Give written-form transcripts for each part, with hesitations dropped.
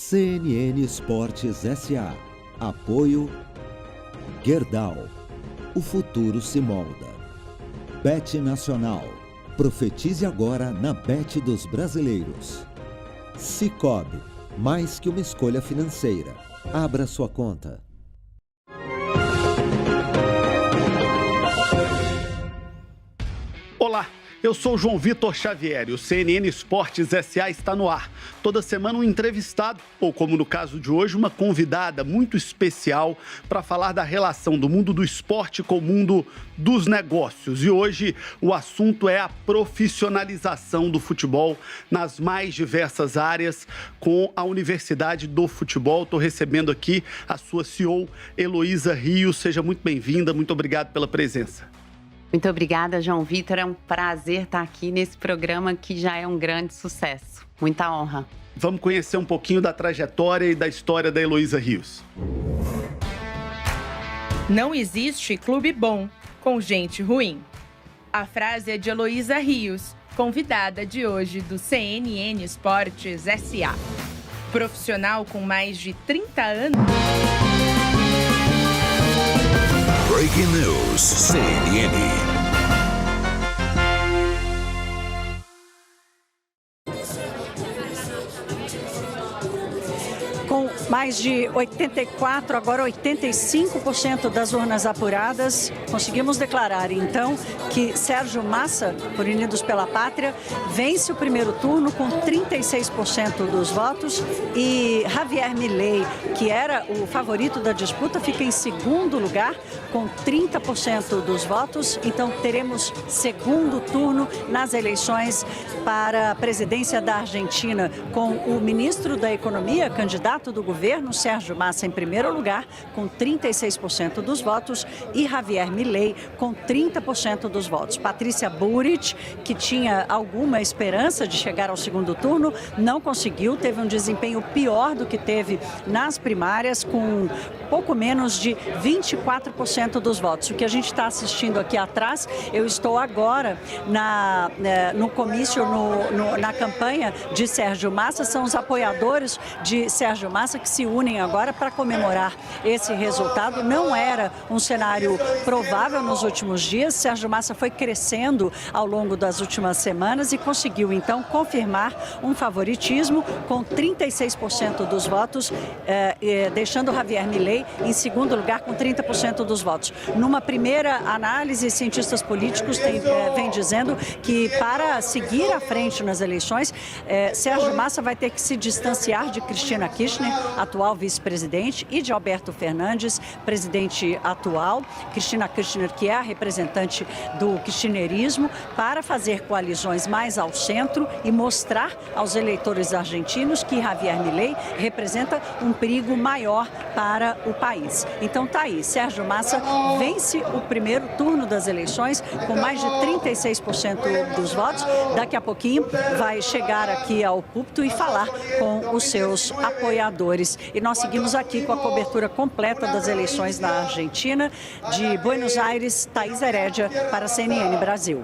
CNN Esportes S.A. Apoio Gerdau. O futuro se molda. Bet Nacional. Profetize agora na Bet dos brasileiros. Sicoob. Mais que uma escolha financeira. Abra sua conta. Olá, eu sou João Vitor Xavier e o CNN Esportes S.A. está no ar. Toda semana um entrevistado, ou como no caso de hoje, uma convidada muito especial para falar da relação do mundo do esporte com o mundo dos negócios. E hoje o assunto é a profissionalização do futebol nas mais diversas áreas com a Universidade do Futebol. Estou recebendo aqui a sua CEO, Heloísa Rios. Seja muito bem-vinda, muito obrigado pela presença. Muito obrigada, João Vitor. É um prazer estar aqui nesse programa que já é um grande sucesso. Muita honra. Vamos conhecer um pouquinho da trajetória e da história da Heloísa Rios. Não existe clube bom com gente ruim. A frase é de Heloísa Rios, convidada de hoje do CNN Esportes S.A. Profissional com mais de 30 anos. Breaking News, CNN. Com mais de 84%, agora 85% das urnas apuradas, conseguimos declarar, então, que Sérgio Massa, por Unidos pela Pátria, vence o primeiro turno com 36% dos votos e Javier Milei, que era o favorito da disputa, fica em segundo lugar com 30% dos votos. Então, teremos segundo turno nas eleições para a presidência da Argentina, com o ministro da Economia, candidato do governo, Sérgio Massa, em primeiro lugar, com 36% dos votos, e Javier Milei, com 30% dos votos. Patrícia Bullrich, que tinha alguma esperança de chegar ao segundo turno, não conseguiu, teve um desempenho pior do que teve nas primárias, com pouco menos de 24% dos votos. O que a gente está assistindo aqui atrás, eu estou agora no comício, na campanha de Sérgio Massa, são os apoiadores de Sérgio Massa que se unem agora para comemorar esse resultado. Não era um cenário provável nos últimos dias. Sérgio Massa foi crescendo ao longo das últimas semanas e conseguiu, então, confirmar um favoritismo com 36% dos votos, deixando Javier Milei em segundo lugar com 30% dos votos. Numa primeira análise, cientistas políticos vêm dizendo que para seguir à frente nas eleições, Sérgio Massa vai ter que se distanciar de Cristina Kirchner, atual vice-presidente, e de Alberto Fernandes, presidente atual. Cristina Kirchner, que é a representante do kirchnerismo, para fazer coalizões mais ao centro e mostrar aos eleitores argentinos que Javier Milei representa um perigo maior para o país. Então tá aí, Sérgio Massa vence o primeiro turno das eleições com mais de 36% dos votos. Daqui a pouquinho vai chegar aqui ao púlpito e falar com os seus apoiadores. E nós seguimos aqui com a cobertura completa das eleições na Argentina. De Buenos Aires, Thaís Herédia, para a CNN Brasil.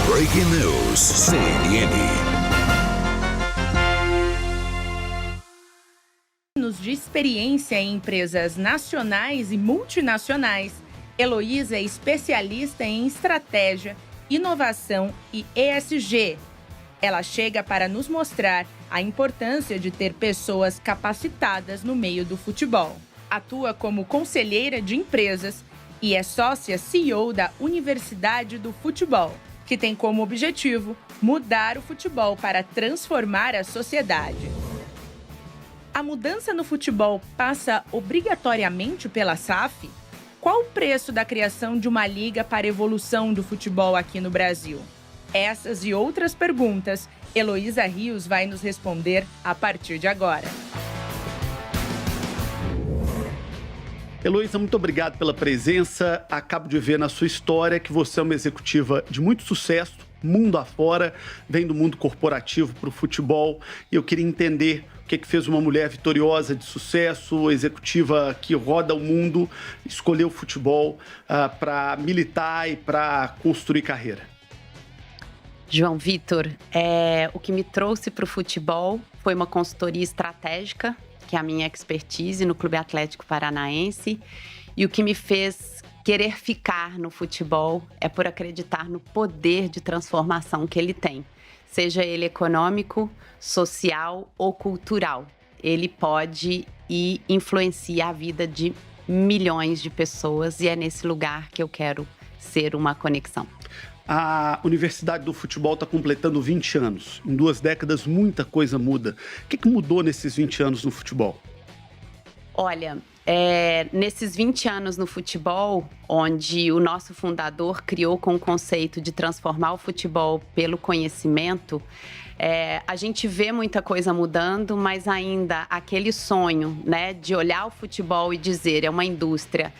Breaking News, CNN. Anos de experiência em empresas nacionais e multinacionais, Heloísa é especialista em estratégia, inovação e ESG. Ela chega para nos mostrar a importância de ter pessoas capacitadas no meio do futebol. Atua como conselheira de empresas e é sócia CEO da Universidade do Futebol, que tem como objetivo mudar o futebol para transformar a sociedade. A mudança no futebol passa obrigatoriamente pela SAF? Qual o preço da criação de uma liga para a evolução do futebol aqui no Brasil? Essas e outras perguntas, Heloísa Rios vai nos responder a partir de agora. Heloísa, muito obrigado pela presença. Acabo de ver na sua história que você é uma executiva de muito sucesso, mundo afora, vem do mundo corporativo para o futebol. E eu queria entender o que fez uma mulher vitoriosa, de sucesso, executiva que roda o mundo, escolher o futebol para militar e para construir carreira. João Vitor, o que me trouxe para o futebol foi uma consultoria estratégica, que é a minha expertise no Clube Atlético Paranaense. E o que me fez querer ficar no futebol é por acreditar no poder de transformação que ele tem. Seja ele econômico, social ou cultural. Ele pode e influencia a vida de milhões de pessoas e é nesse lugar que eu quero ser uma conexão. A Universidade do Futebol está completando 20 anos. Em 2 décadas, muita coisa muda. O que mudou nesses 20 anos no futebol? Olha, nesses 20 anos no futebol, onde o nosso fundador criou com o conceito de transformar o futebol pelo conhecimento, a gente vê muita coisa mudando, mas ainda aquele sonho, né, de olhar o futebol e dizer é uma indústria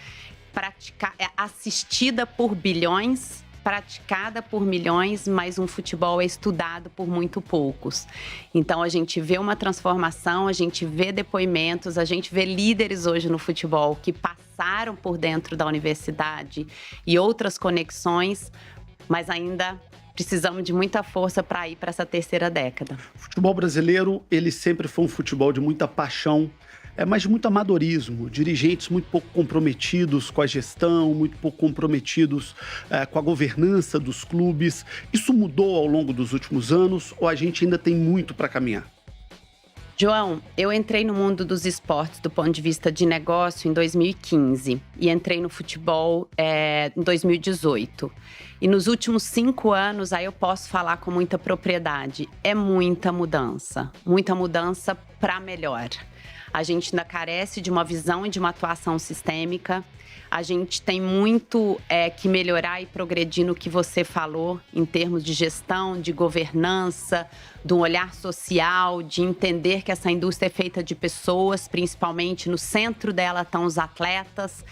assistida por bilhões, praticada por milhões, mas um futebol é estudado por muito poucos. Então, a gente vê uma transformação, a gente vê depoimentos, a gente vê líderes hoje no futebol que passaram por dentro da universidade e outras conexões, mas ainda precisamos de muita força para ir para essa 3ª década. O futebol brasileiro, ele sempre foi um futebol de muita paixão, mas de muito amadorismo, dirigentes muito pouco comprometidos com a gestão, muito pouco comprometidos com a governança dos clubes. Isso mudou ao longo dos últimos anos ou a gente ainda tem muito para caminhar? João, eu entrei no mundo dos esportes do ponto de vista de negócio em 2015 e entrei no futebol em 2018. E nos últimos 5 anos, aí eu posso falar com muita propriedade, é muita mudança para melhor. A gente ainda carece de uma visão e de uma atuação sistêmica. A gente tem muito que melhorar e progredir no que você falou, em termos de gestão, de governança, de um olhar social, de entender que essa indústria é feita de pessoas, principalmente no centro dela estão os atletas.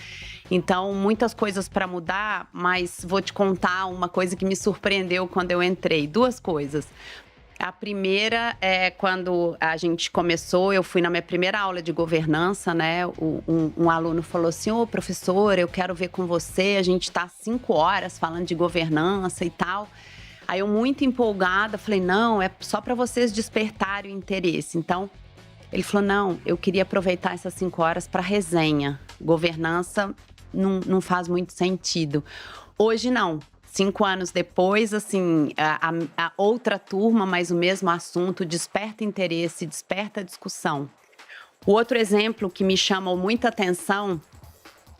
Então, muitas coisas para mudar, mas vou te contar uma coisa que me surpreendeu quando eu entrei. 2 coisas. A primeira é quando a gente começou, eu fui na minha primeira aula de governança, né? Um aluno falou assim, professor, eu quero ver com você, a gente está 5 horas falando de governança e tal. Aí eu muito empolgada, falei, não, é só para vocês despertarem o interesse. Então, ele falou, não, eu queria aproveitar essas 5 horas para resenha. Governança não faz muito sentido. Hoje não. 5 anos depois, assim, a outra turma, mas o mesmo assunto, desperta interesse, desperta discussão. O outro exemplo que me chamou muita atenção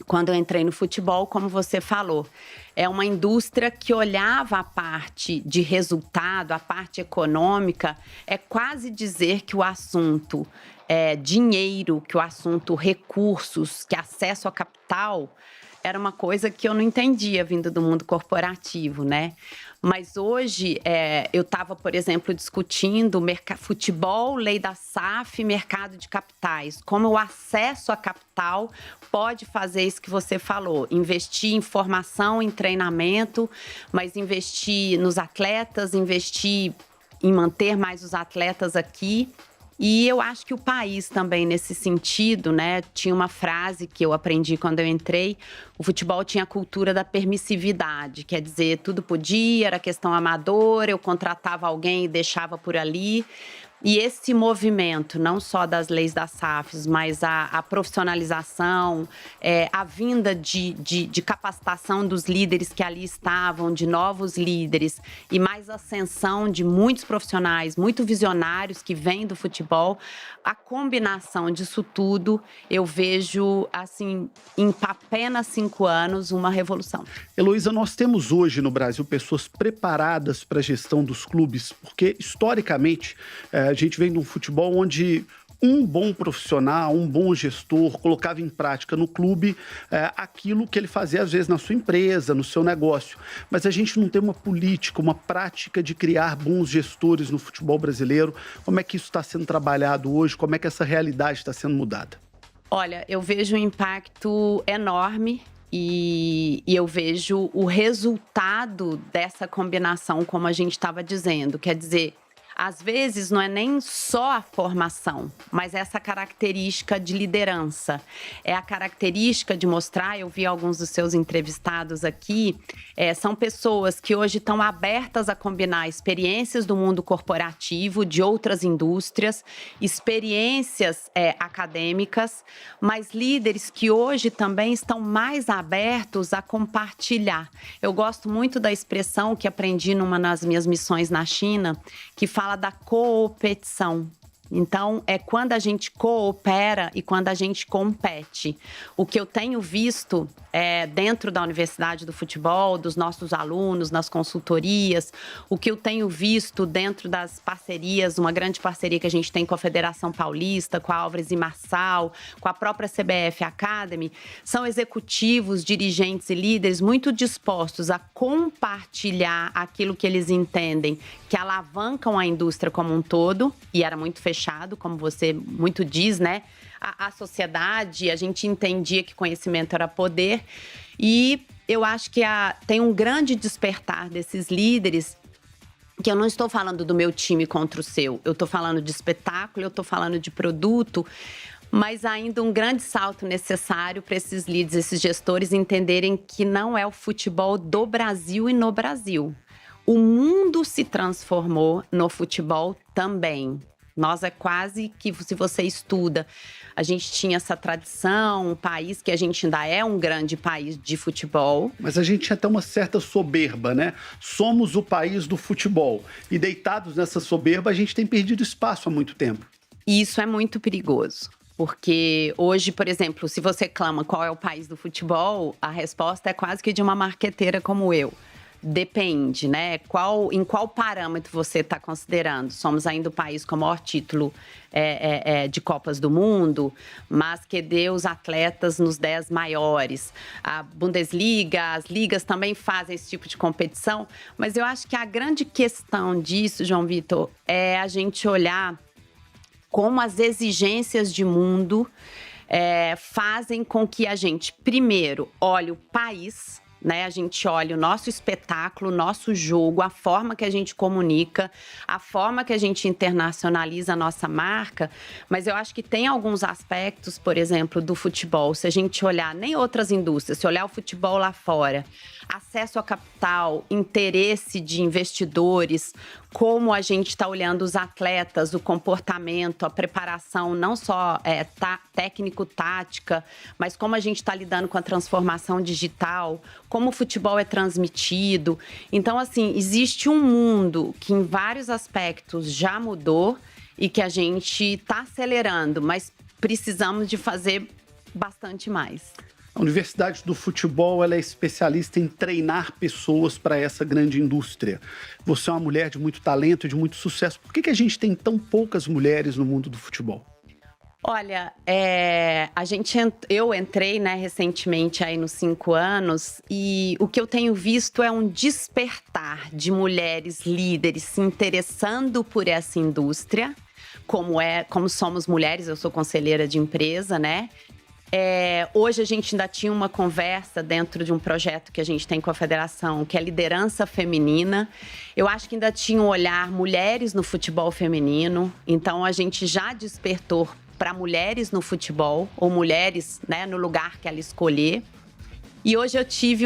quando eu entrei no futebol, como você falou, é uma indústria que olhava a parte de resultado, a parte econômica, é quase dizer que o assunto dinheiro, que o assunto recursos, que acesso a capital, era uma coisa que eu não entendia vindo do mundo corporativo, né? Mas hoje, eu estava, por exemplo, discutindo futebol, lei da SAF, mercado de capitais. Como o acesso a capital pode fazer isso que você falou. Investir em formação, em treinamento, mas investir nos atletas, investir em manter mais os atletas aqui. E eu acho que o país também, nesse sentido, né? Tinha uma frase que eu aprendi quando eu entrei, o futebol tinha a cultura da permissividade, quer dizer, tudo podia, era questão amadora, eu contratava alguém e deixava por ali. E esse movimento, não só das leis das SAFs, mas a profissionalização, a vinda de capacitação dos líderes que ali estavam, de novos líderes, e mais ascensão de muitos profissionais, muito visionários que vêm do futebol, a combinação disso tudo, eu vejo, assim, em apenas 5 anos, uma revolução. Heloísa, nós temos hoje no Brasil pessoas preparadas para a gestão dos clubes, porque, historicamente, a gente vem de um futebol onde um bom profissional, um bom gestor colocava em prática no clube aquilo que ele fazia às vezes na sua empresa, no seu negócio. Mas a gente não tem uma política, uma prática de criar bons gestores no futebol brasileiro. Como é que isso está sendo trabalhado hoje? Como é que essa realidade está sendo mudada? Olha, eu vejo um impacto enorme e eu vejo o resultado dessa combinação, como a gente estava dizendo. Quer dizer, às vezes não é nem só a formação, mas essa característica de liderança. É a característica de mostrar, eu vi alguns dos seus entrevistados aqui, são pessoas que hoje estão abertas a combinar experiências do mundo corporativo, de outras indústrias, experiências acadêmicas, mas líderes que hoje também estão mais abertos a compartilhar. Eu gosto muito da expressão que aprendi numa das minhas missões na China, que fala da coopetição. Então, é quando a gente coopera e quando a gente compete. O que eu tenho visto dentro da Universidade do Futebol, dos nossos alunos, nas consultorias, o que eu tenho visto dentro das parcerias, uma grande parceria que a gente tem com a Federação Paulista, com a Álvares e Marçal, com a própria CBF Academy, são executivos, dirigentes e líderes muito dispostos a compartilhar aquilo que eles entendem, que alavancam a indústria como um todo, e era muito fechado, como você muito diz, né? A sociedade, a gente entendia que conhecimento era poder, e eu acho que tem um grande despertar desses líderes, que eu não estou falando do meu time contra o seu, eu estou falando de espetáculo, eu estou falando de produto, mas ainda um grande salto necessário para esses líderes, esses gestores entenderem que não é o futebol do Brasil e no Brasil. O mundo se transformou no futebol também. Nós quase que, se você estuda, a gente tinha essa tradição, um país que a gente ainda é um grande país de futebol. Mas a gente tinha até uma certa soberba, né? Somos o país do futebol. E deitados nessa soberba, a gente tem perdido espaço há muito tempo. E isso é muito perigoso. Porque hoje, por exemplo, se você clama qual é o país do futebol, a resposta é quase que de uma marqueteira como eu. Depende, né? Em qual parâmetro você está considerando? Somos ainda o país com o maior título de Copas do Mundo, mas que deu os atletas nos 10 maiores. A Bundesliga, as ligas também fazem esse tipo de competição, mas eu acho que a grande questão disso, João Vitor, é a gente olhar como as exigências de mundo fazem com que a gente, primeiro, olhe o país, né? A gente olha o nosso espetáculo, o nosso jogo, a forma que a gente comunica, a forma que a gente internacionaliza a nossa marca, mas eu acho que tem alguns aspectos, por exemplo, do futebol, se a gente olhar nem outras indústrias, se olhar o futebol lá fora, acesso a capital, interesse de investidores, como a gente está olhando os atletas, o comportamento, a preparação, não só técnico-tática, mas como a gente está lidando com a transformação digital, como o futebol é transmitido. Então, assim, existe um mundo que em vários aspectos já mudou e que a gente está acelerando, mas precisamos de fazer bastante mais. A Universidade do Futebol ela é especialista em treinar pessoas para essa grande indústria. Você é uma mulher de muito talento e de muito sucesso. Por que a gente tem tão poucas mulheres no mundo do futebol? Olha, eu entrei, né, recentemente aí nos 5 anos e o que eu tenho visto é um despertar de mulheres líderes se interessando por essa indústria, como somos mulheres, eu sou conselheira de empresa, né? Hoje a gente ainda tinha uma conversa dentro de um projeto que a gente tem com a federação, que é liderança feminina. Eu acho que ainda tinha um olhar mulheres no futebol feminino, então a gente já despertou para mulheres no futebol, ou mulheres, né, no lugar que ela escolher. E hoje eu tive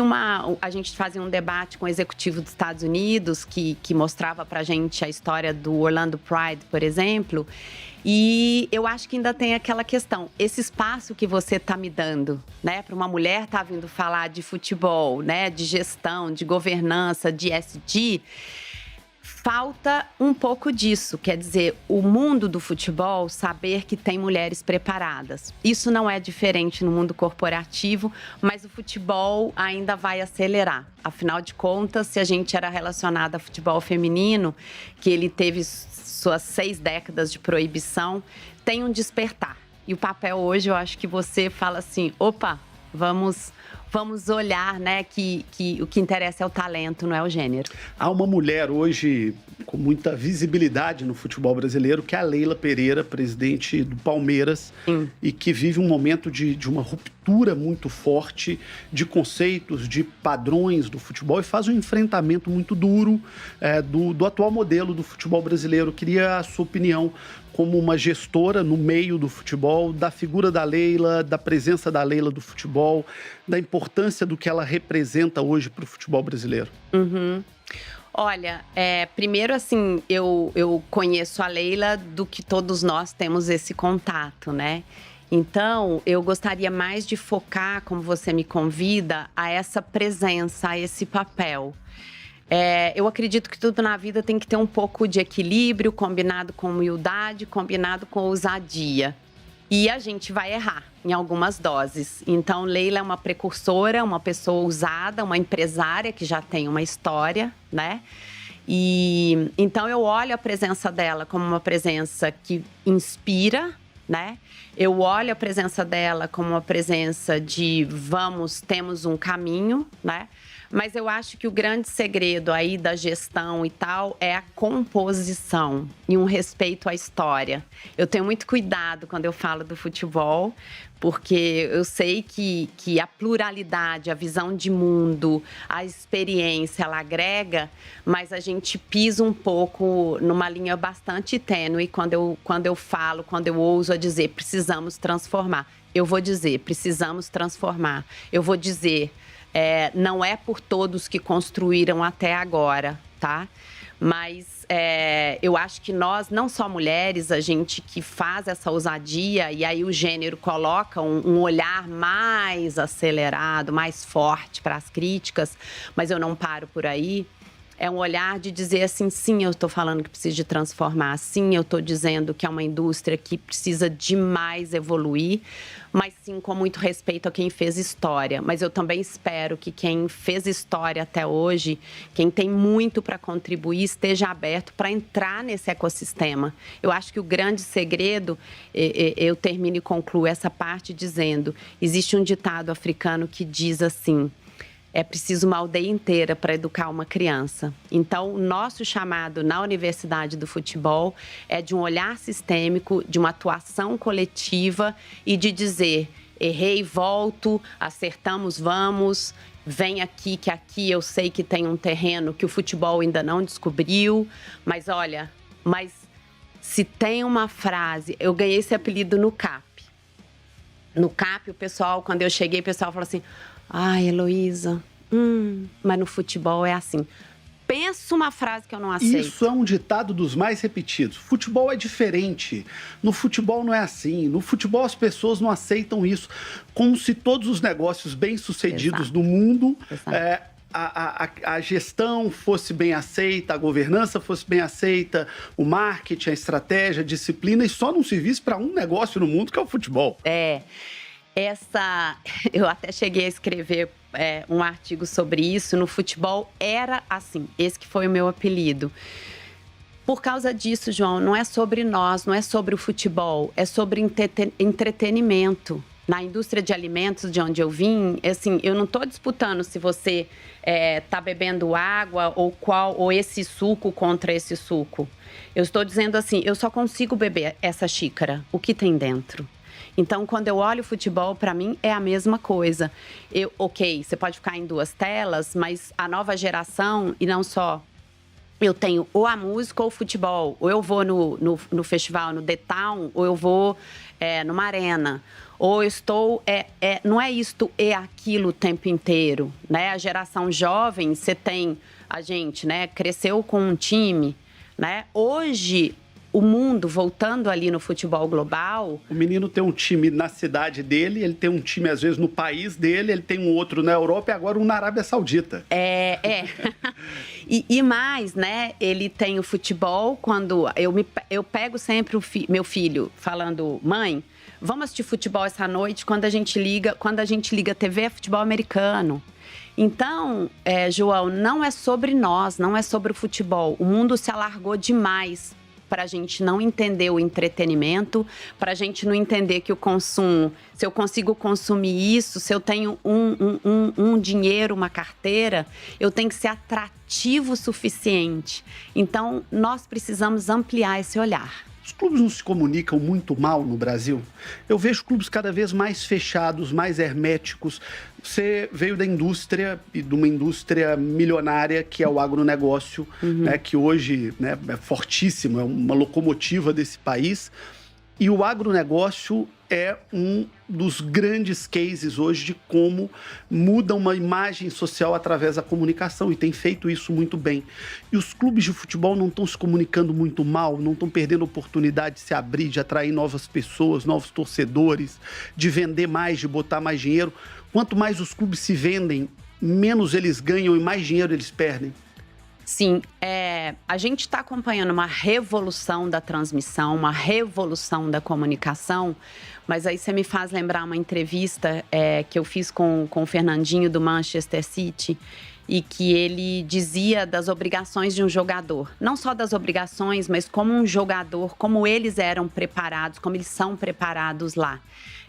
a gente fazia um debate com o executivo dos Estados Unidos, que mostrava pra gente a história do Orlando Pride, por exemplo. E eu acho que ainda tem aquela questão, esse espaço que você tá me dando, né? Para uma mulher tá vindo falar de futebol, né? De gestão, de governança, de ESG. Falta um pouco disso, quer dizer, o mundo do futebol saber que tem mulheres preparadas. Isso não é diferente no mundo corporativo, mas o futebol ainda vai acelerar. Afinal de contas, se a gente era relacionado a futebol feminino, que ele teve suas 6 décadas de proibição, tem um despertar. E o papel hoje, eu acho que você fala assim, opa, vamos olhar, né, que o que interessa é o talento, não é o gênero. Há uma mulher hoje com muita visibilidade no futebol brasileiro, que é a Leila Pereira, presidente do Palmeiras, e que vive um momento de uma ruptura leitura muito forte de conceitos, de padrões do futebol e faz um enfrentamento muito duro do atual modelo do futebol brasileiro. Queria a sua opinião como uma gestora no meio do futebol, da figura da Leila, da presença da Leila do futebol, da importância do que ela representa hoje para o futebol brasileiro. Olha, primeiro assim, eu conheço a Leila do que todos nós temos esse contato, né? Então, eu gostaria mais de focar, como você me convida, a essa presença, a esse papel. Eu acredito que tudo na vida tem que ter um pouco de equilíbrio, combinado com humildade, combinado com ousadia. E a gente vai errar em algumas doses. Então, Leila é uma precursora, uma pessoa ousada, uma empresária que já tem uma história, né? E então eu olho a presença dela como uma presença que inspira, né? Eu olho a presença dela como uma presença de temos um caminho, né? Mas eu acho que o grande segredo aí da gestão e tal é a composição e um respeito à história. Eu tenho muito cuidado quando eu falo do futebol, porque eu sei que a pluralidade, a visão de mundo, a experiência, ela agrega, mas a gente pisa um pouco numa linha bastante tênue quando eu ouso a dizer, precisamos transformar. Eu vou dizer, precisamos transformar. Eu vou dizer, não é por todos que construíram até agora, tá? Mas eu acho que nós, não só mulheres, a gente que faz essa ousadia, e aí o gênero coloca um olhar mais acelerado, mais forte para as críticas, mas eu não paro por aí. É um olhar de dizer assim, sim, eu estou falando que precisa de transformar, sim, eu estou dizendo que é uma indústria que precisa demais evoluir, mas sim com muito respeito a quem fez história. Mas eu também espero que quem fez história até hoje, quem tem muito para contribuir, esteja aberto para entrar nesse ecossistema. Eu acho que o grande segredo, eu termino e concluo essa parte dizendo, existe um ditado africano que diz assim, é preciso uma aldeia inteira para educar uma criança. Então, o nosso chamado na Universidade do Futebol é de um olhar sistêmico, de uma atuação coletiva e de dizer, errei, volto, acertamos, vamos, vem aqui, que aqui eu sei que tem um terreno que o futebol ainda não descobriu, mas olha, se tem uma frase, eu ganhei esse apelido no CAP. No CAP, o pessoal, quando eu cheguei, o pessoal falou assim, ai, Heloísa, mas no futebol é assim. Pensa uma frase que eu não aceito. Isso é um ditado dos mais repetidos. Futebol é diferente. No futebol não é assim. No futebol as pessoas não aceitam isso. Como se todos os negócios bem-sucedidos do mundo, a gestão fosse bem aceita, a governança fosse bem aceita, o marketing, a estratégia, a disciplina, e só não servisse para um negócio no mundo, que é o futebol. Eu até cheguei a escrever um artigo sobre isso. No futebol era assim, esse que foi o meu apelido. Por causa disso, João, não é sobre nós, não é sobre o futebol, é sobre entretenimento. Na indústria de alimentos, de onde eu vim, assim, eu não estou disputando se você está bebendo água ou esse suco contra esse suco. Eu estou dizendo assim, eu só consigo beber essa xícara, o que tem dentro. Então, quando eu olho o futebol, para mim, é a mesma coisa. Ok, você pode ficar em duas telas, mas a nova geração, e não só, eu tenho ou a música ou o futebol. Ou eu vou no festival, no The Town, ou eu vou numa arena. Ou eu estou... não é isto e aquilo o tempo inteiro, né? A geração jovem, você tem... A gente, né, cresceu com um time, né? Hoje... O mundo, voltando ali no futebol global... O menino tem um time na cidade dele, ele tem um time, às vezes, no país dele, ele tem um outro na Europa e agora um na Arábia Saudita. E mais, né? Ele tem o futebol, quando... Eu pego sempre meu filho falando, mãe, vamos assistir futebol essa noite, quando a gente liga a TV, é futebol americano. Então, João, não é sobre nós, não é sobre o futebol. O mundo se alargou demais para a gente não entender o entretenimento, para a gente não entender que o consumo, se eu consigo consumir isso, se eu tenho um dinheiro, uma carteira, eu tenho que ser atrativo o suficiente. Então, nós precisamos ampliar esse olhar. Os clubes não se comunicam muito mal no Brasil? Eu vejo clubes cada vez mais fechados, mais herméticos. Você veio da indústria, e de uma indústria milionária que é o agronegócio, né, que hoje, né, é fortíssimo, é uma locomotiva desse país. E o agronegócio é um dos grandes cases hoje de como muda uma imagem social através da comunicação, e tem feito isso muito bem. E os clubes de futebol não estão se comunicando muito mal, não estão perdendo a oportunidade de se abrir, de atrair novas pessoas, novos torcedores, de vender mais, de botar mais dinheiro. Quanto mais os clubes se vendem, menos eles ganham e mais dinheiro eles perdem. Sim, a gente está acompanhando uma revolução da transmissão, uma revolução da comunicação, mas aí você me faz lembrar uma entrevista que eu fiz com o Fernandinho do Manchester City, e que ele dizia das obrigações de um jogador. Não só das obrigações, mas como um jogador, como eles eram preparados, como eles são preparados lá.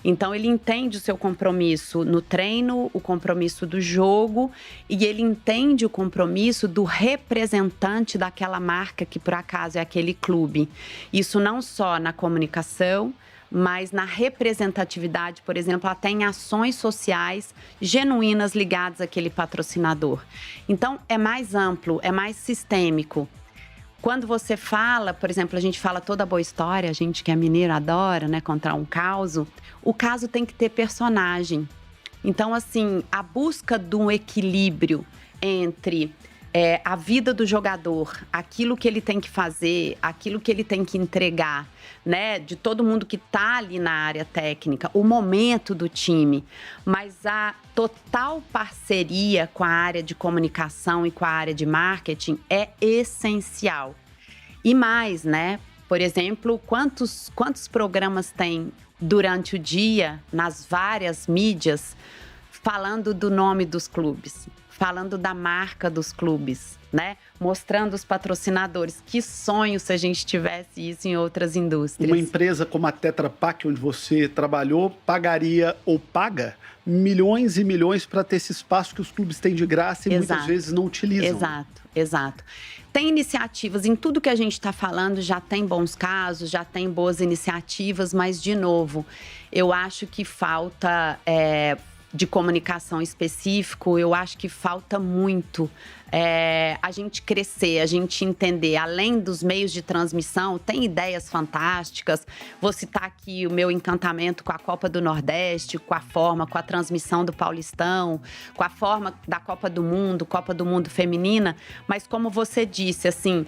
Então, ele entende o seu compromisso no treino, o compromisso do jogo, e ele entende o compromisso do representante daquela marca, que por acaso é aquele clube. Isso não só na comunicação, mas na representatividade, por exemplo, até em ações sociais genuínas ligadas àquele patrocinador. Então, é mais amplo, é mais sistêmico. Quando você fala, por exemplo, a gente fala toda boa história, a gente que é mineiro adora, né, contar um caso. O caso tem que ter personagem. Então, assim, a busca de um equilíbrio entre a vida do jogador, aquilo que ele tem que fazer, aquilo que ele tem que entregar, né, de todo mundo que está ali na área técnica, o momento do time, mas a total parceria com a área de comunicação e com a área de marketing é essencial. E mais, né, por exemplo, quantos programas tem durante o dia, nas várias mídias, falando do nome dos clubes, falando da marca dos clubes, né? Mostrando os patrocinadores. Que sonho se a gente tivesse isso em outras indústrias. Uma empresa como a Tetra Pak, onde você trabalhou, pagaria ou paga milhões e milhões para ter esse espaço que os clubes têm de graça e muitas vezes não utilizam. Exato. Tem iniciativas, em tudo que a gente está falando, já tem bons casos, já tem boas iniciativas, mas, de novo, eu acho que falta de comunicação específico, eu acho que falta muito a gente crescer, a gente entender. Além dos meios de transmissão, tem ideias fantásticas. Vou citar aqui o meu encantamento com a Copa do Nordeste, com a transmissão do Paulistão, com a forma da Copa do Mundo feminina. Mas como você disse, assim,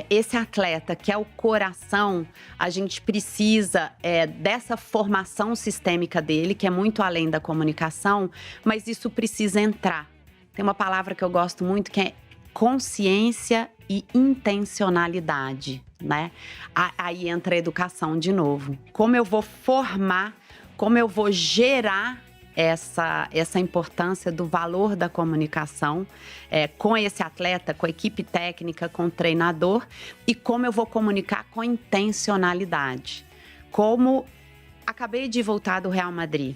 esse atleta que é o coração, a gente precisa dessa formação sistêmica dele, que é muito além da comunicação, mas isso precisa entrar. Tem uma palavra que eu gosto muito, que é consciência e intencionalidade, né? Aí entra a educação de novo. Como eu vou formar, como eu vou gerar essa importância do valor da comunicação com esse atleta, com a equipe técnica, com o treinador, e como eu vou comunicar com intencionalidade. Como acabei de voltar do Real Madrid.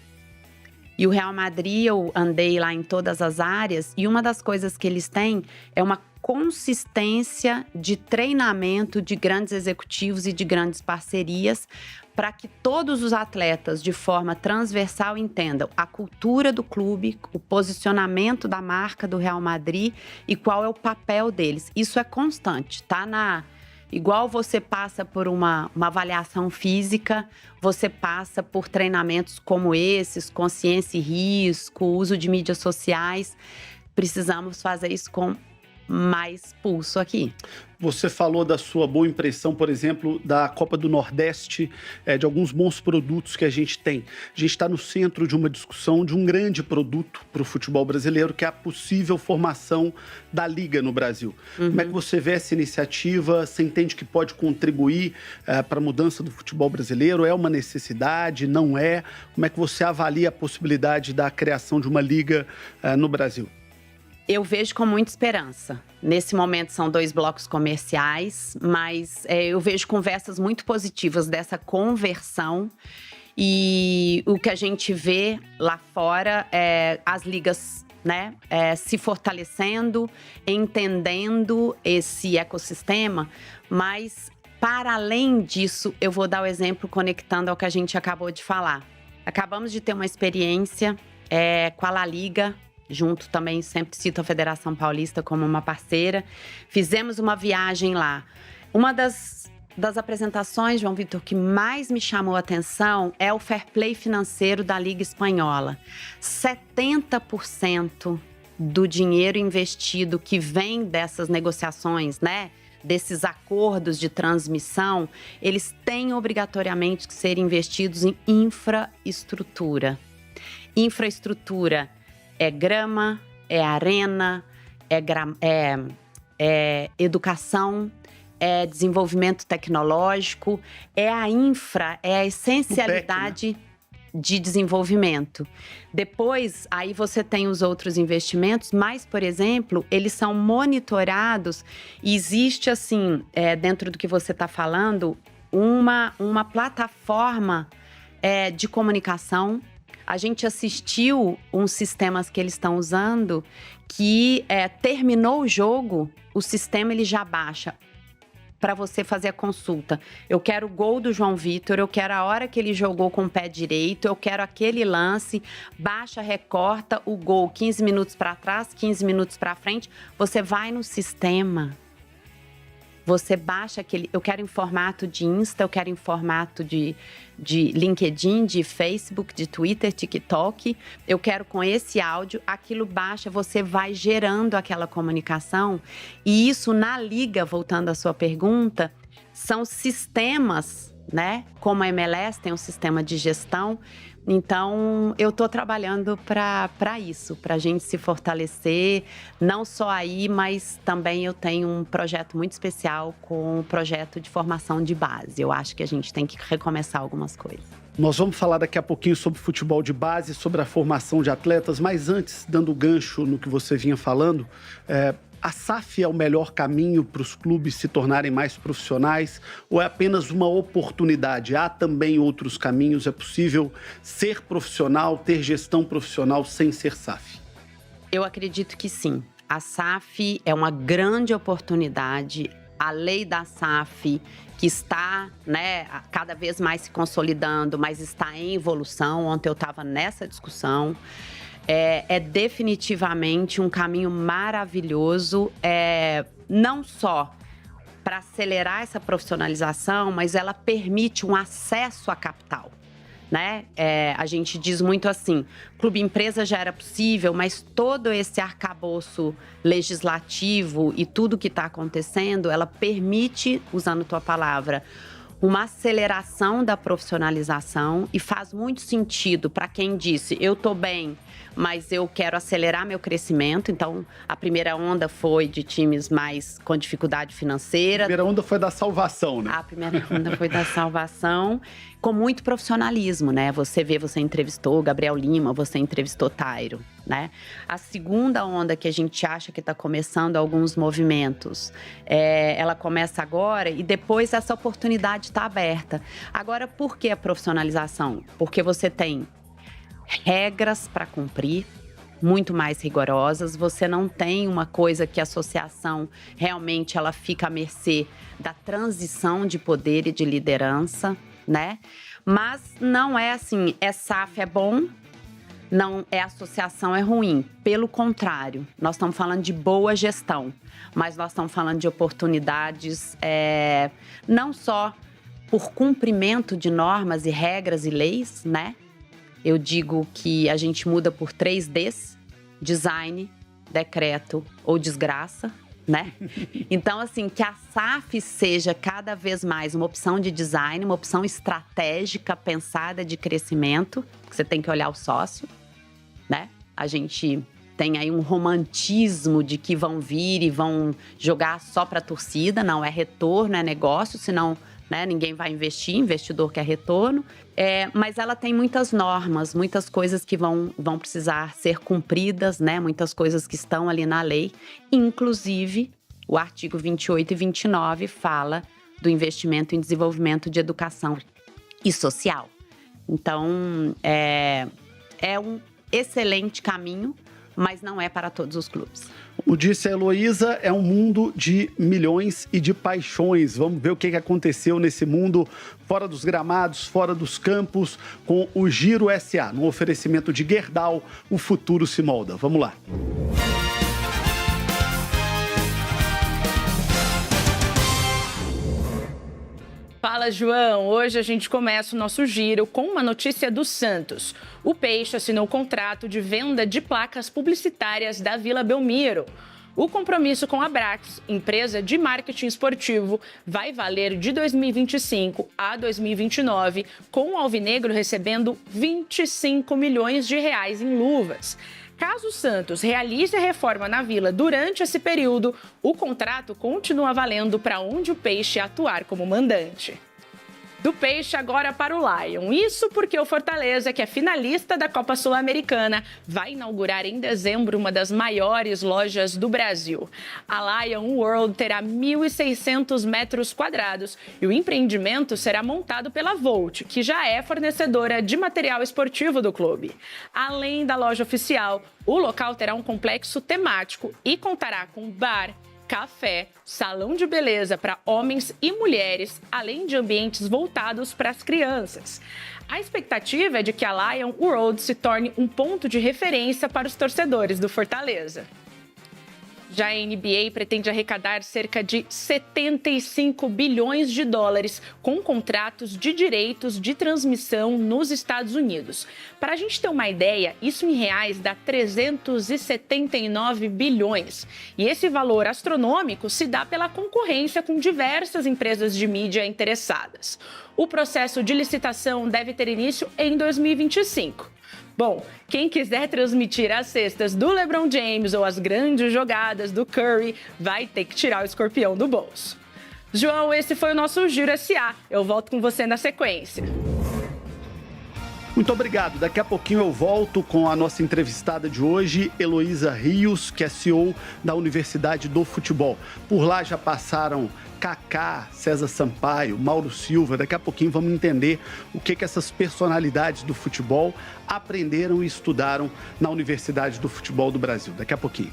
E o Real Madrid, eu andei lá em todas as áreas, e uma das coisas que eles têm é uma consistência de treinamento de grandes executivos e de grandes parcerias, para que todos os atletas, de forma transversal, entendam a cultura do clube, o posicionamento da marca do Real Madrid e qual é o papel deles. Isso é constante, tá? Igual você passa por uma avaliação física, você passa por treinamentos como esses, consciência e risco, uso de mídias sociais. Precisamos fazer isso com mais pulso aqui. Você falou da sua boa impressão, por exemplo, da Copa do Nordeste, de alguns bons produtos que a gente tem. A gente está no centro de uma discussão de um grande produto para o futebol brasileiro, que é a possível formação da Liga no Brasil. Como é que você vê essa iniciativa? Você entende que pode contribuir para a mudança do futebol brasileiro? É uma necessidade? Não é? Como é que você avalia a possibilidade da criação de uma Liga no Brasil? Eu vejo com muita esperança. Nesse momento são 2 blocos comerciais, mas eu vejo conversas muito positivas dessa conversão. E o que a gente vê lá fora é as ligas, né, se fortalecendo, entendendo esse ecossistema, mas Para além disso, eu vou dar o exemplo conectando ao que a gente acabou de falar. Acabamos de ter uma experiência com a La Liga, junto também, sempre cito a Federação Paulista como uma parceira. Fizemos uma viagem lá. Uma das apresentações, João Vitor, que mais me chamou a atenção é o fair play financeiro da Liga Espanhola. 70% do dinheiro investido que vem dessas negociações, né? Desses acordos de transmissão, eles têm obrigatoriamente que ser investidos em infraestrutura. Infraestrutura é grama, é arena, é educação, é desenvolvimento tecnológico, é a essencialidade de desenvolvimento. Depois, aí você tem os outros investimentos, mas, por exemplo, eles são monitorados e existe, assim, dentro do que você está falando, uma plataforma de comunicação. A gente assistiu uns sistemas que eles estão usando que terminou o jogo, o sistema ele já baixa para você fazer a consulta. Eu quero o gol do João Vitor, eu quero a hora que ele jogou com o pé direito, eu quero aquele lance, baixa, recorta o gol 15 minutos para trás, 15 minutos para frente. Você vai no sistema, você baixa aquele... Eu quero em formato de Insta, eu quero em formato de LinkedIn, de Facebook, de Twitter, TikTok. Eu quero com esse áudio, aquilo baixa, você vai gerando aquela comunicação. E isso na Liga, voltando à sua pergunta, são sistemas, né? Como a MLS tem um sistema de gestão. Então, eu estou trabalhando para isso, para a gente se fortalecer, não só aí, mas também eu tenho um projeto muito especial com o projeto de formação de base. Eu acho que a gente tem que recomeçar algumas coisas. Nós vamos falar daqui a pouquinho sobre futebol de base, sobre a formação de atletas, mas antes, dando gancho no que você vinha falando, a SAF é o melhor caminho para os clubes se tornarem mais profissionais ou é apenas uma oportunidade? Há também outros caminhos? É possível ser profissional, ter gestão profissional sem ser SAF? Eu acredito que sim. A SAF é uma grande oportunidade. A lei da SAF, que está, né, cada vez mais se consolidando, mas está em evolução. Ontem eu estava nessa discussão. É definitivamente um caminho maravilhoso, não só para acelerar essa profissionalização, mas ela permite um acesso a capital, né? A gente diz muito assim, clube empresa já era possível, mas todo esse arcabouço legislativo e tudo que está acontecendo, ela permite, usando tua palavra, uma aceleração da profissionalização e faz muito sentido para quem disse, eu estou bem, mas eu quero acelerar meu crescimento. Então, a primeira onda foi de times mais com dificuldade financeira. A primeira onda foi da salvação, né? A primeira onda foi da salvação, com muito profissionalismo, né? Você entrevistou Gabriel Lima, você entrevistou Tairo, né? A segunda onda que a gente acha que está começando alguns movimentos, ela começa agora e depois essa oportunidade está aberta. Agora, por que a profissionalização? Porque você tem regras para cumprir, muito mais rigorosas. Você não tem uma coisa que a associação realmente ela fica à mercê da transição de poder e de liderança, né? Mas não é assim, SAF é bom, não é associação é ruim. Pelo contrário, nós estamos falando de boa gestão, mas nós estamos falando de oportunidades não só por cumprimento de normas e regras e leis, né? Eu digo que a gente muda por 3 Ds, design, decreto ou desgraça, né? Então, assim, que a SAF seja cada vez mais uma opção de design, uma opção estratégica, pensada de crescimento, porque você tem que olhar o sócio, né? A gente tem aí um romantismo de que vão vir e vão jogar só para a torcida, não é retorno, é negócio, senão... né? Ninguém vai investir, investidor quer retorno. Mas ela tem muitas normas, muitas coisas que vão precisar ser cumpridas, né? Muitas coisas que estão ali na lei. Inclusive, o artigo 28 e 29 fala do investimento em desenvolvimento de educação e social. Então, é um excelente caminho, mas não é para todos os clubes. Como disse a Heloísa, é um mundo de milhões e de paixões. Vamos ver o que aconteceu nesse mundo fora dos gramados, fora dos campos, com o Giro SA, no oferecimento de Gerdau, o futuro se molda. Vamos lá. Fala, João. Hoje a gente começa o nosso giro com uma notícia do Santos. O Peixe assinou o contrato de venda de placas publicitárias da Vila Belmiro. O compromisso com a Brax, empresa de marketing esportivo, vai valer de 2025 a 2029, com o Alvinegro recebendo 25 milhões de reais em luvas. Caso o Santos realize a reforma na Vila durante esse período, o contrato continua valendo para onde o Peixe atuar como mandante. Do Peixe agora para o Lion. Isso porque o Fortaleza, que é finalista da Copa Sul-Americana, vai inaugurar em dezembro uma das maiores lojas do Brasil. A Lion World terá 1.600 metros quadrados e o empreendimento será montado pela Volt, que já é fornecedora de material esportivo do clube. Além da loja oficial, o local terá um complexo temático e contará com bar, café, salão de beleza para homens e mulheres, além de ambientes voltados para as crianças. A expectativa é de que a Lion World se torne um ponto de referência para os torcedores do Fortaleza. Já a NBA pretende arrecadar cerca de 75 bilhões de dólares com contratos de direitos de transmissão nos Estados Unidos. Para a gente ter uma ideia, isso em reais dá 379 bilhões. E esse valor astronômico se dá pela concorrência com diversas empresas de mídia interessadas. O processo de licitação deve ter início em 2025. Bom, quem quiser transmitir as cestas do LeBron James ou as grandes jogadas do Curry vai ter que tirar o escorpião do bolso. João, esse foi o nosso Giro SA. Eu volto com você na sequência. Muito obrigado. Daqui a pouquinho eu volto com a nossa entrevistada de hoje, Heloísa Rios, que é CEO da Universidade do Futebol. Por lá já passaram Kaká, César Sampaio, Mauro Silva. Daqui a pouquinho vamos entender o que essas personalidades do futebol aprenderam e estudaram na Universidade do Futebol do Brasil. Daqui a pouquinho.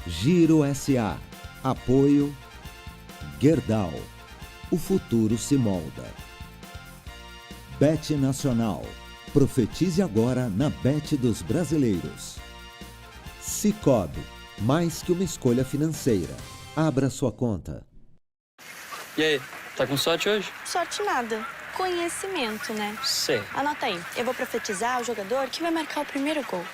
Giro SA. Apoio Gerdau. O futuro se molda. Bet Nacional. Profetize agora na Bet dos Brasileiros. Sicoob. Mais que uma escolha financeira. Abra sua conta. E aí, tá com sorte hoje? Sorte nada. Conhecimento, né? Sei. Anota aí. Eu vou profetizar o jogador que vai marcar o primeiro gol.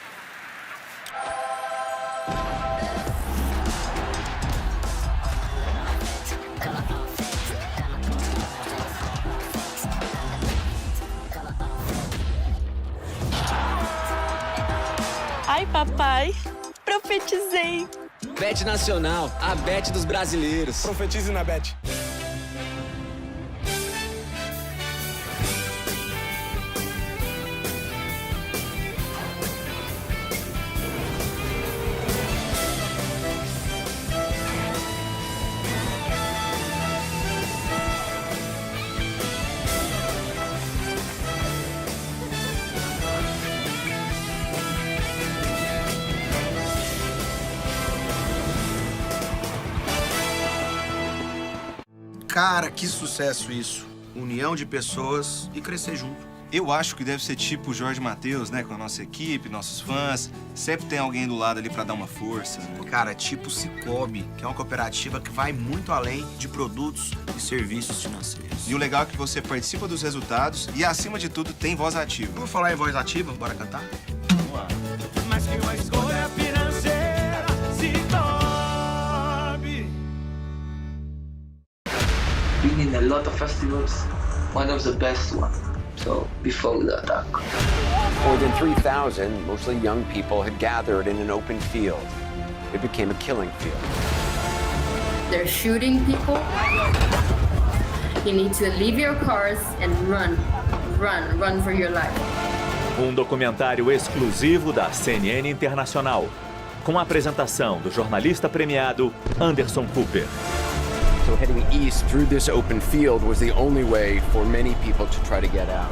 Ai, papai, profetizei. Bet Nacional, a Bet dos brasileiros. Profetize na Bet. Cara, que sucesso isso. União de pessoas e crescer junto. Eu acho que deve ser tipo o Jorge Mateus, né? Com a nossa equipe, nossos fãs. Sempre tem alguém do lado ali pra dar uma força, né? Cara, tipo Sicoob, que é uma cooperativa que vai muito além de produtos e serviços financeiros. E o legal é que você participa dos resultados e, acima de tudo, tem voz ativa. Vamos falar em voz ativa? Bora cantar? Vamos lá. Mas que uma escolha financeira, Sicoob. Been in a lot of festivals, one of the best ones. So before the attack. More than 3,000, mostly young people, had gathered in an open field. It became a killing field. They're shooting people. You need to leave your cars and run for your life. Documentário exclusivo da CNN Internacional, com a apresentação do jornalista premiado Anderson Cooper. So heading east through this open field was the only way for many people to try to get out.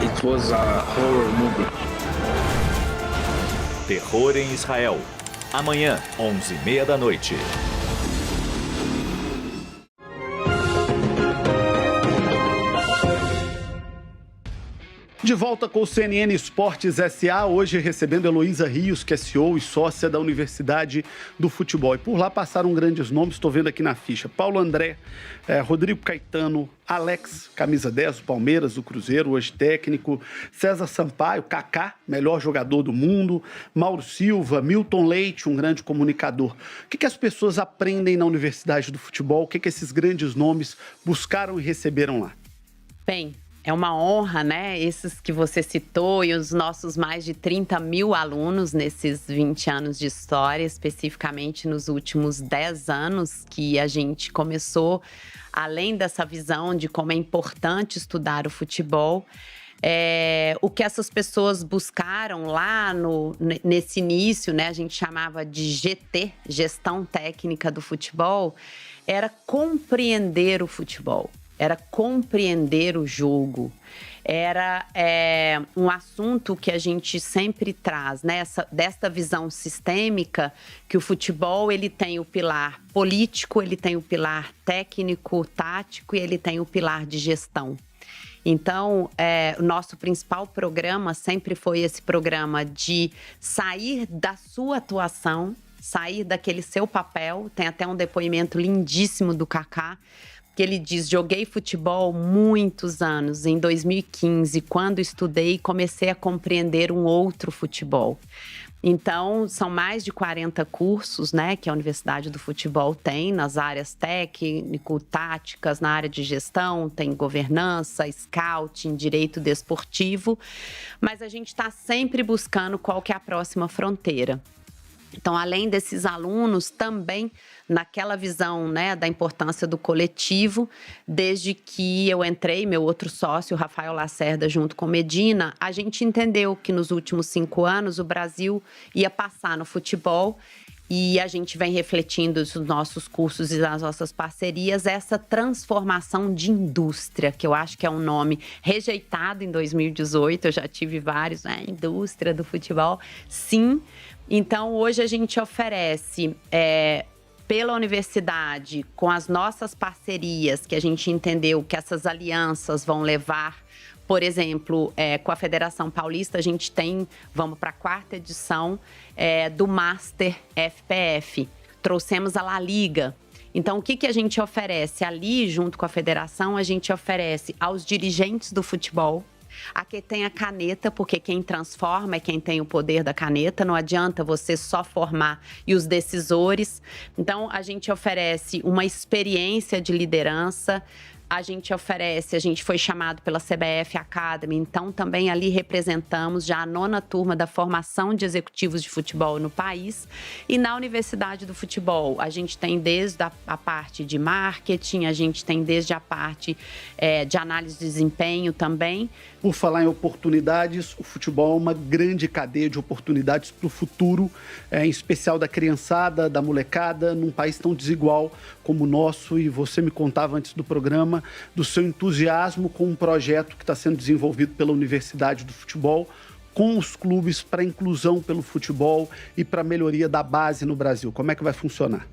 It was a horror movie. Terror em Israel. Amanhã, 11h30 da noite. De volta com o CNN Esportes SA, hoje recebendo Heloísa Rios, que é CEO e sócia da Universidade do Futebol. E por lá passaram grandes nomes, estou vendo aqui na ficha. Paulo André, Rodrigo Caetano, Alex, camisa 10 do Palmeiras, do Cruzeiro, hoje técnico, César Sampaio, Kaká, melhor jogador do mundo, Mauro Silva, Milton Leite, um grande comunicador. O que as pessoas aprendem na Universidade do Futebol? O que esses grandes nomes buscaram e receberam lá? Bem, é uma honra, né? Esses que você citou e os nossos mais de 30 mil alunos nesses 20 anos de história, especificamente nos últimos 10 anos que a gente começou, além dessa visão de como é importante estudar o futebol, o que essas pessoas buscaram lá nesse início, né? A gente chamava de GT, Gestão Técnica do Futebol, era compreender o futebol. Era compreender o jogo, era um assunto que a gente sempre traz, né? Desta visão sistêmica, que o futebol ele tem o pilar político, ele tem o pilar técnico, tático e ele tem o pilar de gestão. Então, o nosso principal programa sempre foi esse programa de sair da sua atuação, sair daquele seu papel. Tem até um depoimento lindíssimo do Kaká, que ele diz: joguei futebol muitos anos. Em 2015, quando estudei, comecei a compreender um outro futebol. Então, são mais de 40 cursos, né, que a Universidade do Futebol tem nas áreas técnico-táticas, na área de gestão, tem governança, scouting, direito desportivo, mas a gente está sempre buscando qual que é a próxima fronteira. Então, além desses alunos, também naquela visão, né, da importância do coletivo, desde que eu entrei, meu outro sócio, Rafael Lacerda, junto com Medina, a gente entendeu que nos últimos 5 anos o Brasil ia passar no futebol e a gente vem refletindo nos nossos cursos e nas nossas parcerias essa transformação de indústria, que eu acho que é um nome rejeitado em 2018, eu já tive vários, né, indústria do futebol, sim. Então, hoje a gente oferece, pela universidade, com as nossas parcerias, que a gente entendeu que essas alianças vão levar, por exemplo, com a Federação Paulista, a gente vamos para a 4ª edição do Master FPF. Trouxemos a La Liga. Então, o que a gente oferece ali, junto com a federação, a gente oferece aos dirigentes do futebol, a quem tem a caneta, porque quem transforma é quem tem o poder da caneta. Não adianta você só formar e os decisores. Então, a gente oferece uma experiência de liderança. A gente foi chamado pela CBF Academy, então também ali representamos já a 9ª turma da formação de executivos de futebol no país. E na Universidade do Futebol, a gente tem desde a parte de marketing, a gente tem desde a parte de análise de desempenho também. Por falar em oportunidades, o futebol é uma grande cadeia de oportunidades para o futuro, em especial da criançada, da molecada, num país tão desigual como o nosso. E você me contava antes do programa do seu entusiasmo com um projeto que está sendo desenvolvido pela Universidade do Futebol, com os clubes para inclusão pelo futebol e para a melhoria da base no Brasil. Como é que vai funcionar?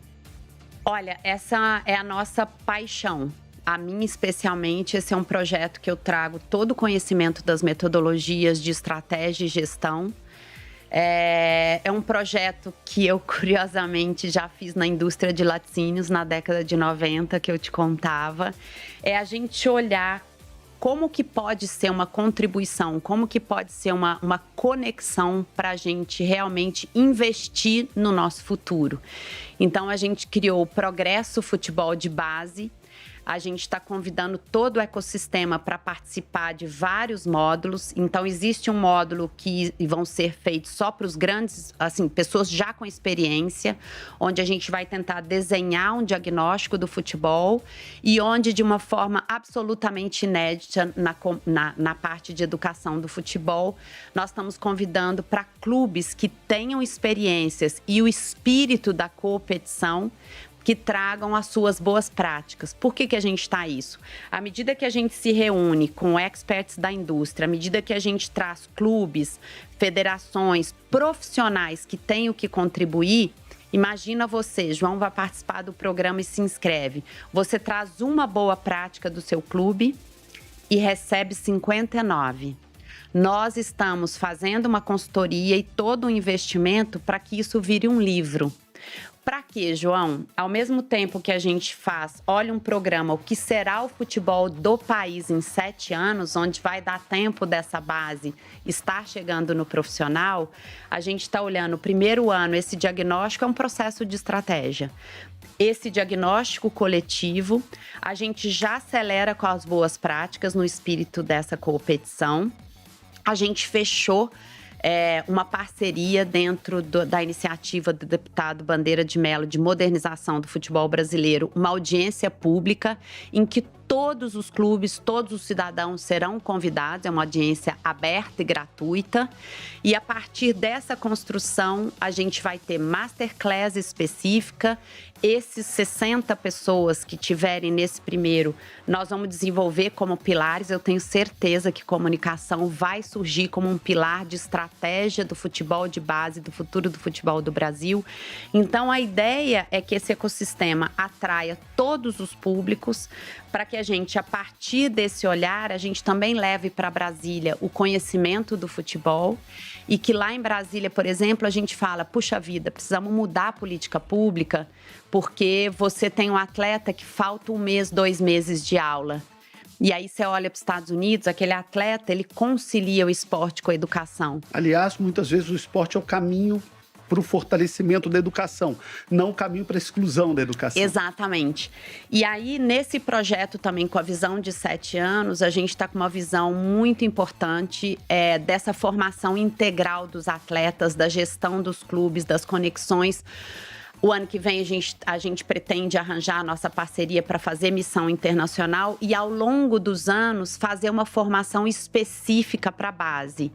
Olha, essa é a nossa paixão. A mim, especialmente, esse é um projeto que eu trago todo o conhecimento das metodologias de estratégia e gestão. É um projeto que eu, curiosamente, já fiz na indústria de laticínios na década de 90, que eu te contava. É a gente olhar como que pode ser uma contribuição, como que pode ser uma conexão para a gente realmente investir no nosso futuro. Então, a gente criou o Progresso Futebol de Base. A gente está convidando todo o ecossistema para participar de vários módulos. Então, existe um módulo que vão ser feitos só para os grandes, assim, pessoas já com experiência, onde a gente vai tentar desenhar um diagnóstico do futebol e onde, de uma forma absolutamente inédita na parte de educação do futebol, nós estamos convidando para clubes que tenham experiências e o espírito da competição, que tragam as suas boas práticas. Por que a gente está isso? À medida que a gente se reúne com experts da indústria, à medida que a gente traz clubes, federações, profissionais que têm o que contribuir, imagina você, João vai participar do programa e se inscreve. Você traz uma boa prática do seu clube e recebe 59. Nós estamos fazendo uma consultoria e todo um investimento para que isso vire um livro. Para quê, João? Ao mesmo tempo que a gente olha um programa, o que será o futebol do país em 7 anos, onde vai dar tempo dessa base estar chegando no profissional, a gente está olhando o primeiro ano, esse diagnóstico é um processo de estratégia. Esse diagnóstico coletivo, a gente já acelera com as boas práticas no espírito dessa competição. A gente fechou uma parceria dentro da iniciativa do deputado Bandeira de Mello de modernização do futebol brasileiro, uma audiência pública em que todos os clubes, todos os cidadãos serão convidados, é uma audiência aberta e gratuita. E a partir dessa construção, a gente vai ter masterclass específica. Esses 60 pessoas que tiverem nesse primeiro, nós vamos desenvolver como pilares. Eu tenho certeza que comunicação vai surgir como um pilar de estratégia do futebol de base, do futuro do futebol do Brasil. Então, a ideia é que esse ecossistema atraia todos os públicos para que a gente, a partir desse olhar, a gente também leve para Brasília o conhecimento do futebol e que lá em Brasília, por exemplo, a gente fala, puxa vida, precisamos mudar a política pública porque você tem um atleta que falta 1 mês, 2 meses de aula. E aí você olha para os Estados Unidos, aquele atleta, ele concilia o esporte com a educação. Aliás, muitas vezes o esporte é o caminho para o fortalecimento da educação, não o caminho para a exclusão da educação. Exatamente. E aí, nesse projeto também, com a visão de 7 anos, a gente está com uma visão muito importante dessa formação integral dos atletas, da gestão dos clubes, das conexões. O ano que vem a gente pretende arranjar a nossa parceria para fazer missão internacional e, ao longo dos anos, fazer uma formação específica para a base.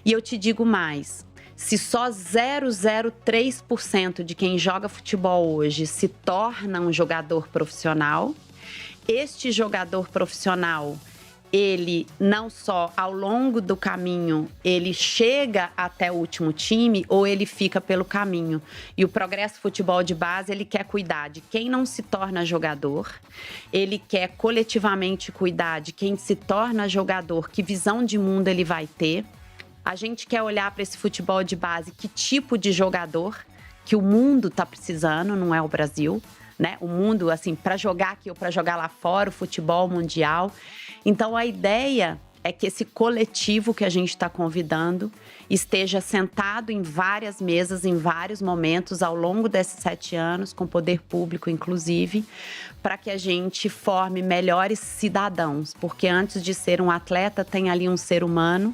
E eu te digo mais, se só 0,03% de quem joga futebol hoje se torna um jogador profissional, este jogador profissional, ele não só ao longo do caminho, ele chega até o último time ou ele fica pelo caminho. E o Progresso Futebol de Base, ele quer cuidar de quem não se torna jogador, ele quer coletivamente cuidar de quem se torna jogador, que visão de mundo ele vai ter. A gente quer olhar para esse futebol de base, que tipo de jogador que o mundo está precisando, não é o Brasil, né? O mundo, assim, para jogar aqui ou para jogar lá fora, o futebol mundial. Então, a ideia é que esse coletivo que a gente está convidando esteja sentado em várias mesas, em vários momentos, ao longo desses 7 anos, com poder público, inclusive, para que a gente forme melhores cidadãos. Porque antes de ser um atleta, tem ali um ser humano.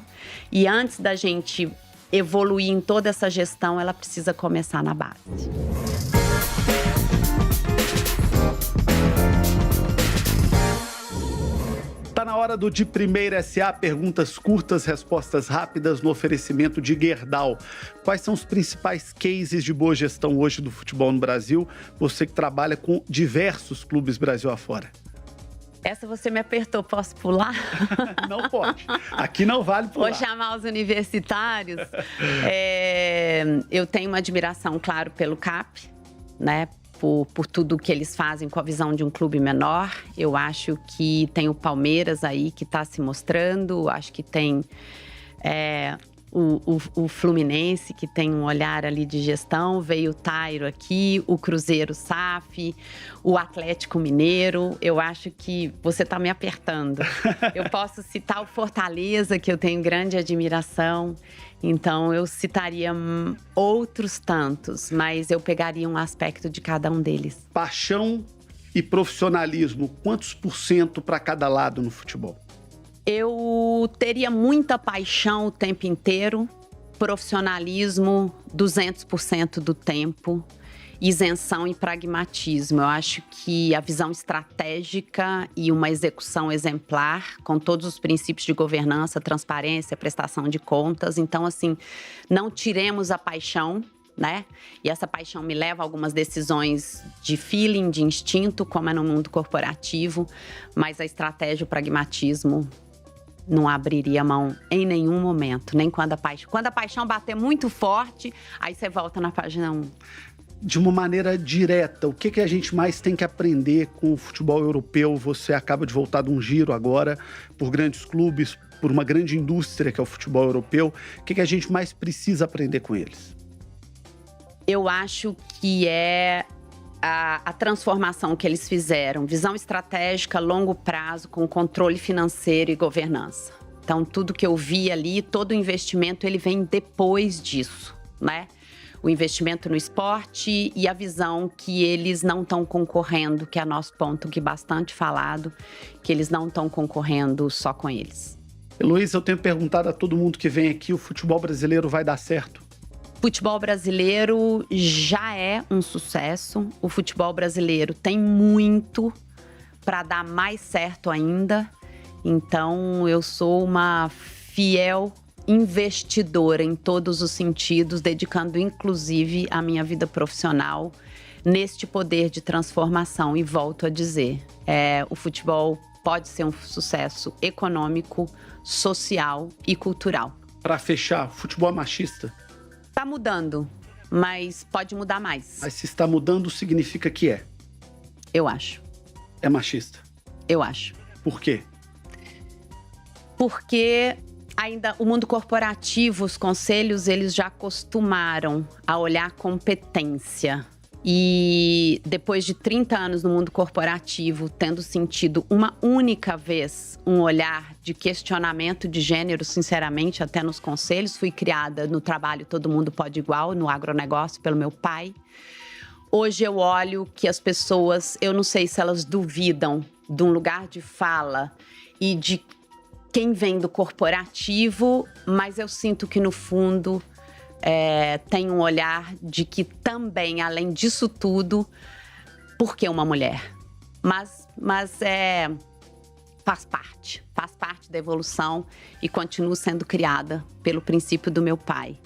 E antes da gente evoluir em toda essa gestão, ela precisa começar na base. Está na hora do De Primeira SA, perguntas curtas, respostas rápidas no oferecimento de Gerdau. Quais são os principais cases de boa gestão hoje do futebol no Brasil? Você que trabalha com diversos clubes Brasil afora. Essa você me apertou, posso pular? Não pode. Aqui não vale pular. Vou chamar os universitários. Eu tenho uma admiração, claro, pelo CAP, né? Por tudo que eles fazem com a visão de um clube menor. Eu acho que tem o Palmeiras aí que está se mostrando. Acho que tem o Fluminense, que tem um olhar ali de gestão. Veio o Tairo aqui, o Cruzeiro SAF, o Atlético Mineiro. Eu acho que você está me apertando. Eu posso citar o Fortaleza, que eu tenho grande admiração. Então, eu citaria outros tantos, mas eu pegaria um aspecto de cada um deles. Paixão e profissionalismo, quantos % para cada lado no futebol? Eu teria muita paixão o tempo inteiro, profissionalismo 200% do tempo, isenção e pragmatismo. Eu acho que a visão estratégica e uma execução exemplar, com todos os princípios de governança, transparência, prestação de contas. Então, assim, não tiremos a paixão, né? E essa paixão me leva a algumas decisões de feeling, de instinto, como é no mundo corporativo, mas a estratégia, o pragmatismo, não abriria mão em nenhum momento, nem quando a paixão bater muito forte, aí você volta na página 1. De uma maneira direta, o que a gente mais tem que aprender com o futebol europeu? Você acaba de voltar de um giro agora por grandes clubes, por uma grande indústria que é o futebol europeu. O que a gente mais precisa aprender com eles? Eu acho que é a transformação que eles fizeram. Visão estratégica, longo prazo, com controle financeiro e governança. Então, tudo que eu vi ali, todo o investimento, ele vem depois disso, né? O investimento no esporte e a visão que eles não estão concorrendo, que é nosso ponto que bastante falado, que eles não estão concorrendo só com eles. Heloísa, eu tenho perguntado a todo mundo que vem aqui, o futebol brasileiro vai dar certo? O futebol brasileiro já é um sucesso. O futebol brasileiro tem muito para dar mais certo ainda. Então, eu sou uma fiel investidora em todos os sentidos, dedicando inclusive a minha vida profissional neste poder de transformação. E volto a dizer, o futebol pode ser um sucesso econômico, social e cultural. Para fechar, futebol é machista? Está mudando, mas pode mudar mais. Mas se está mudando, significa que é? Eu acho. É machista? Eu acho. Por quê? Porque ainda o mundo corporativo, os conselhos, eles já acostumaram a olhar competência. E depois de 30 anos no mundo corporativo, tendo sentido uma única vez um olhar de questionamento de gênero, sinceramente, até nos conselhos, fui criada no trabalho Todo Mundo Pode Igual, no agronegócio, pelo meu pai. Hoje eu olho que as pessoas, eu não sei se elas duvidam de um lugar de fala e de quem vem do corporativo, mas eu sinto que no fundo tem um olhar de que também, além disso tudo, por que uma mulher? Mas faz parte da evolução e continuo sendo criada pelo princípio do meu pai.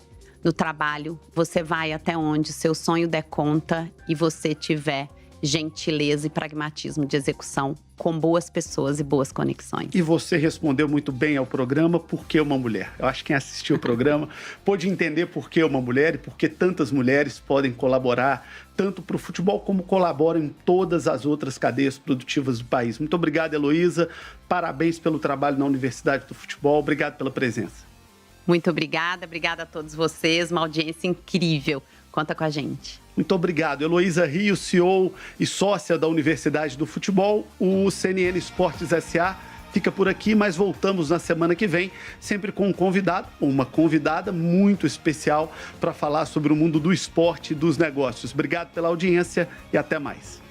No trabalho, você vai até onde seu sonho der conta e você tiver gentileza e pragmatismo de execução com boas pessoas e boas conexões. E você respondeu muito bem ao programa Por que uma mulher? Eu acho que quem assistiu o programa pôde entender por que uma mulher e por que tantas mulheres podem colaborar tanto para o futebol como colaboram em todas as outras cadeias produtivas do país. Muito obrigado, Heloísa. Parabéns pelo trabalho na Universidade do Futebol. Obrigado pela presença. Muito obrigada a todos vocês. Uma audiência incrível. Conta com a gente. Muito obrigado. Heloísa Rio, CEO e sócia da Universidade do Futebol. O CNN Esportes S.A. fica por aqui, mas voltamos na semana que vem, sempre com um convidado ou uma convidada muito especial para falar sobre o mundo do esporte e dos negócios. Obrigado pela audiência e até mais.